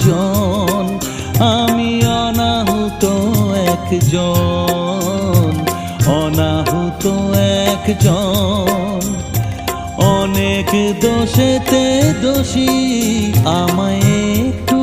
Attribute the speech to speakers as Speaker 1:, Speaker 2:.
Speaker 1: একজন, আমি অনাহুত একজন, অনাহুত একজন। অনেক দোষেতে দোষী, আমায় একটু